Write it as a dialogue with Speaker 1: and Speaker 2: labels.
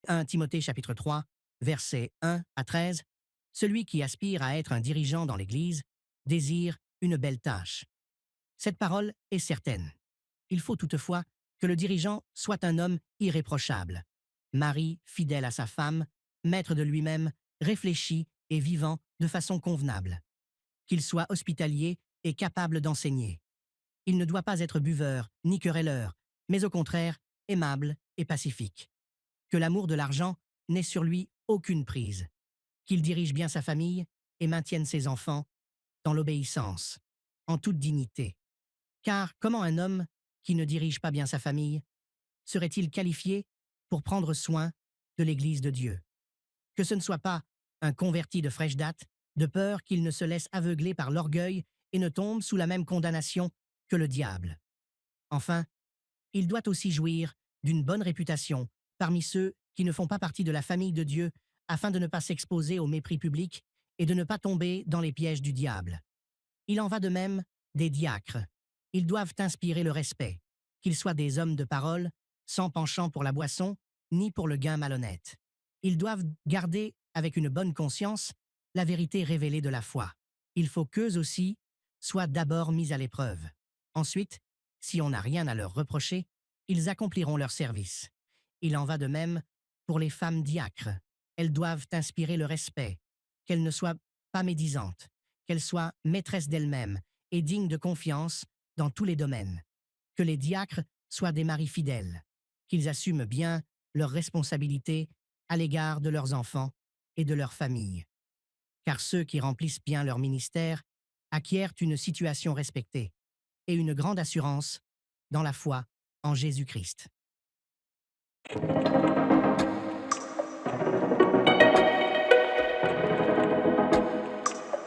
Speaker 1: 1 Timothée chapitre 3, versets 1 à 13, celui qui aspire à être un dirigeant dans l'Église désire une belle tâche. Cette parole est certaine. Il faut toutefois que le dirigeant soit un homme irréprochable, mari fidèle à sa femme, maître de lui-même, réfléchi et vivant de façon convenable, qu'il soit hospitalier et capable d'enseigner. Il ne doit pas être buveur ni querelleur, mais au contraire aimable et pacifique. Que l'amour de l'argent n'ait sur lui aucune prise, qu'il dirige bien sa famille et maintienne ses enfants dans l'obéissance, en toute dignité. Car comment un homme qui ne dirige pas bien sa famille serait-il qualifié pour prendre soin de l'Église de Dieu? Que ce ne soit pas un converti de fraîche date, de peur qu'il ne se laisse aveugler par l'orgueil et ne tombe sous la même condamnation que le diable. Enfin, il doit aussi jouir d'une bonne réputation parmi ceux qui ne font pas partie de la famille de Dieu afin de ne pas s'exposer au mépris public et de ne pas tomber dans les pièges du diable. Il en va de même des diacres. Ils doivent inspirer le respect, qu'ils soient des hommes de parole, sans penchant pour la boisson, ni pour le gain malhonnête. Ils doivent garder, avec une bonne conscience, la vérité révélée de la foi. Il faut qu'eux aussi soient d'abord mis à l'épreuve. Ensuite, si on n'a rien à leur reprocher, ils accompliront leur service. Il en va de même pour les femmes diacres. Elles doivent inspirer le respect, qu'elles ne soient pas médisantes, qu'elles soient maîtresses d'elles-mêmes et dignes de confiance dans tous les domaines. Que les diacres soient des maris fidèles, qu'ils assument bien leurs responsabilités à l'égard de leurs enfants et de leur famille. Car ceux qui remplissent bien leur ministère acquièrent une situation respectée et une grande assurance dans la foi en Jésus-Christ.